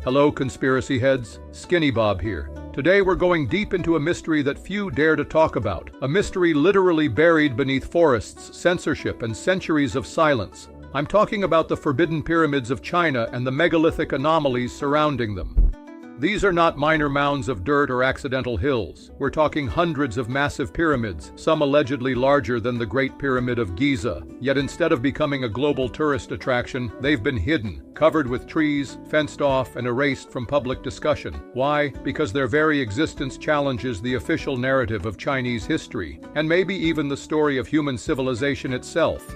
Hello, conspiracy heads. Skinnybob here. Today we're going deep into a mystery that few dare to talk about. A mystery literally buried beneath forests, censorship, and centuries of silence. I'm talking about the forbidden pyramids of China and the megalithic anomalies surrounding them. These are not minor mounds of dirt or accidental hills. We're talking hundreds of massive pyramids, some allegedly larger than the Great Pyramid of Giza. Yet instead of becoming a global tourist attraction, they've been hidden, covered with trees, fenced off, and erased from public discussion. Why? Because their very existence challenges the official narrative of Chinese history, and maybe even the story of human civilization itself.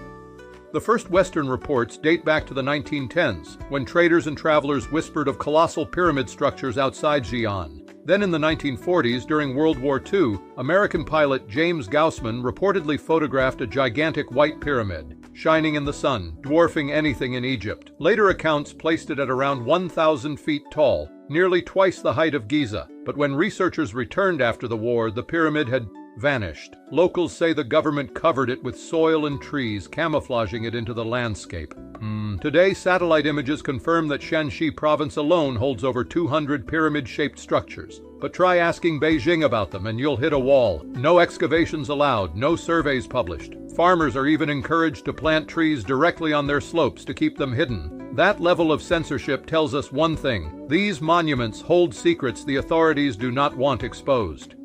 The first Western reports date back to the 1910s, when traders and travelers whispered of colossal pyramid structures outside Xi'an. Then in the 1940s, during World War II, American pilot James Gaussman reportedly photographed a gigantic white pyramid, shining in the sun, dwarfing anything in Egypt. Later accounts placed it at around 1,000 feet tall, nearly twice the height of Giza. But when researchers returned after the war, the pyramid had vanished. Locals say the government covered it with soil and trees, camouflaging it into the landscape. Today, satellite images confirm that Shanxi province alone holds over 200 pyramid-shaped structures. But try asking Beijing about them and you'll hit a wall. No excavations allowed, no surveys published. Farmers are even encouraged to plant trees directly on their slopes to keep them hidden. That level of censorship tells us one thing: these monuments hold secrets the authorities do not want exposed.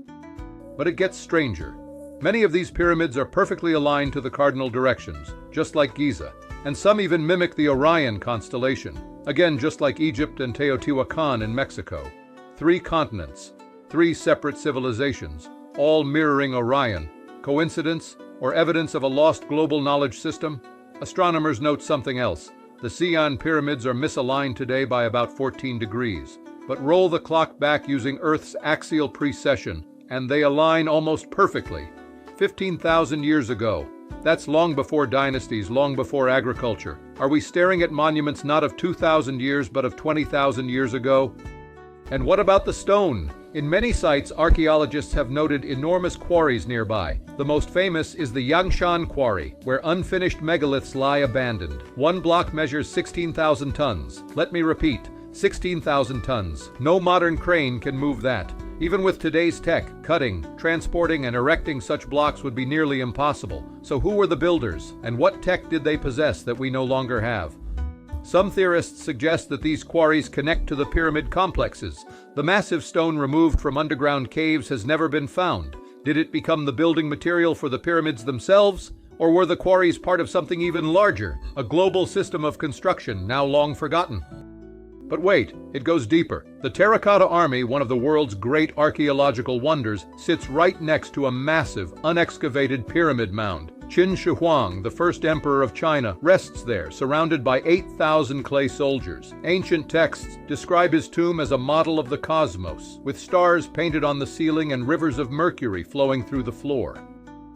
But it gets stranger. Many of these pyramids are perfectly aligned to the cardinal directions, just like Giza, and some even mimic the Orion constellation, again just like Egypt and Teotihuacan in Mexico. 3 continents, 3 separate civilizations, all mirroring Orion. Coincidence, or evidence of a lost global knowledge system? Astronomers note something else. The Xi'an pyramids are misaligned today by about 14 degrees. But roll the clock back using Earth's axial precession, and they align almost perfectly. 15,000 years ago. That's long before dynasties, long before agriculture. Are we staring at monuments not of 2,000 years but of 20,000 years ago? And what about the stone? In many sites, archaeologists have noted enormous quarries nearby. The most famous is the Yangshan Quarry, where unfinished megaliths lie abandoned. One block measures 16,000 tons. Let me repeat, 16,000 tons. No modern crane can move that. Even with today's tech, cutting, transporting, and erecting such blocks would be nearly impossible. So who were the builders, and what tech did they possess that we no longer have? Some theorists suggest that these quarries connect to the pyramid complexes. The massive stone removed from underground caves has never been found. Did it become the building material for the pyramids themselves? Or were the quarries part of something even larger, a global system of construction now long forgotten? But wait, it goes deeper. The Terracotta Army, one of the world's great archaeological wonders, sits right next to a massive, unexcavated pyramid mound. Qin Shi Huang, the first emperor of China, rests there, surrounded by 8,000 clay soldiers. Ancient texts describe his tomb as a model of the cosmos, with stars painted on the ceiling and rivers of mercury flowing through the floor.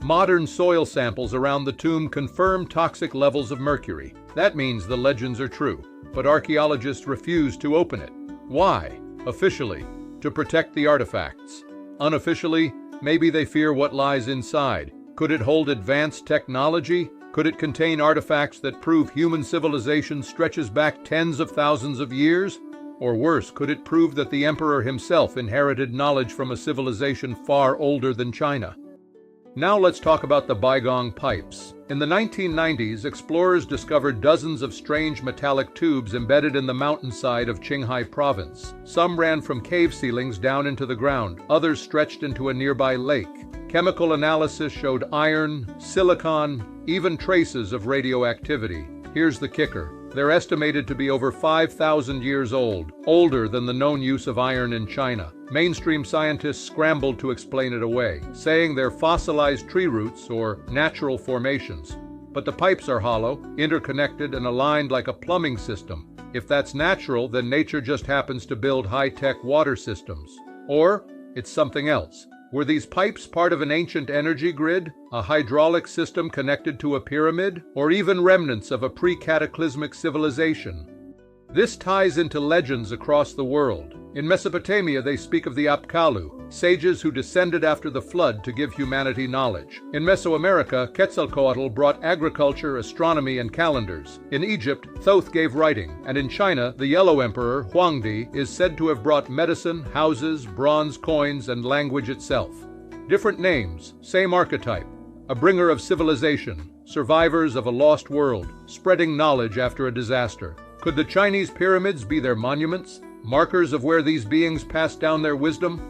Modern soil samples around the tomb confirm toxic levels of mercury. That means the legends are true, but archaeologists refuse to open it. Why? Officially, to protect the artifacts. Unofficially, maybe they fear what lies inside. Could it hold advanced technology? Could it contain artifacts that prove human civilization stretches back tens of thousands of years? Or worse, could it prove that the emperor himself inherited knowledge from a civilization far older than China? Now let's talk about the Baigong Pipes. In the 1990s, explorers discovered dozens of strange metallic tubes embedded in the mountainside of Qinghai province. Some ran from cave ceilings down into the ground, others stretched into a nearby lake. Chemical analysis showed iron, silicon, even traces of radioactivity. Here's the kicker. They're estimated to be over 5,000 years old, older than the known use of iron in China. Mainstream scientists scrambled to explain it away, saying they're fossilized tree roots or natural formations. But the pipes are hollow, interconnected, and aligned like a plumbing system. If that's natural, then nature just happens to build high-tech water systems. Or it's something else. Were these pipes part of an ancient energy grid, a hydraulic system connected to a pyramid, or even remnants of a pre-cataclysmic civilization? This ties into legends across the world. In Mesopotamia, they speak of the Apkallu, sages who descended after the flood to give humanity knowledge. In Mesoamerica, Quetzalcoatl brought agriculture, astronomy, and calendars. In Egypt, Thoth gave writing, and in China, the Yellow Emperor, Huangdi, is said to have brought medicine, houses, bronze coins, and language itself. Different names, same archetype, a bringer of civilization, survivors of a lost world, spreading knowledge after a disaster. Could the Chinese pyramids be their monuments? Markers of where these beings passed down their wisdom?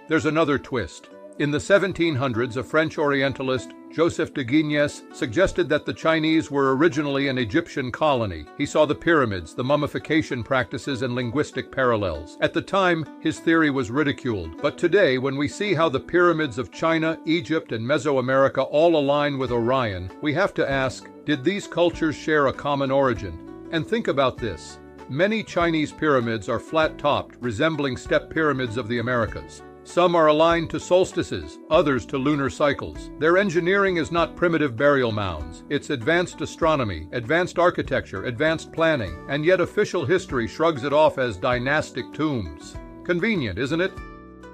There's another twist. In the 1700s, a French Orientalist, Joseph de Guignes, suggested that the Chinese were originally an Egyptian colony. He saw the pyramids, the mummification practices, and linguistic parallels. At the time, his theory was ridiculed. But today, when we see how the pyramids of China, Egypt, and Mesoamerica all align with Orion, we have to ask, did these cultures share a common origin? And think about this. Many Chinese pyramids are flat-topped, resembling step pyramids of the Americas. Some are aligned to solstices, others to lunar cycles. Their engineering is not primitive burial mounds. It's advanced astronomy, advanced architecture, advanced planning, and yet official history shrugs it off as dynastic tombs. Convenient, isn't it?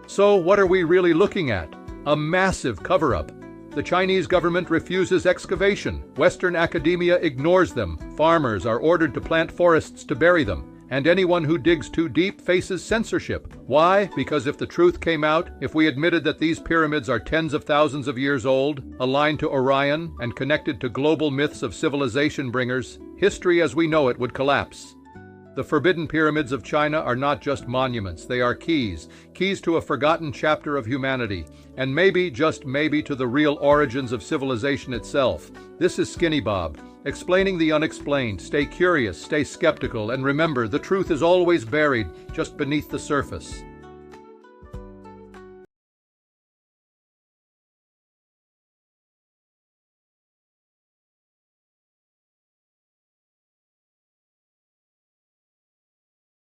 So what are we really looking at? A massive cover-up. The Chinese government refuses excavation. Western academia ignores them. Farmers are ordered to plant forests to bury them. And anyone who digs too deep faces censorship. Why? Because if the truth came out, if we admitted that these pyramids are tens of thousands of years old, aligned to Orion, and connected to global myths of civilization bringers, history as we know it would collapse. The Forbidden Pyramids of China are not just monuments, they are keys to a forgotten chapter of humanity, and maybe, just maybe, to the real origins of civilization itself. This is Skinnybob, explaining the unexplained. Stay curious, stay skeptical, and remember, the truth is always buried just beneath the surface.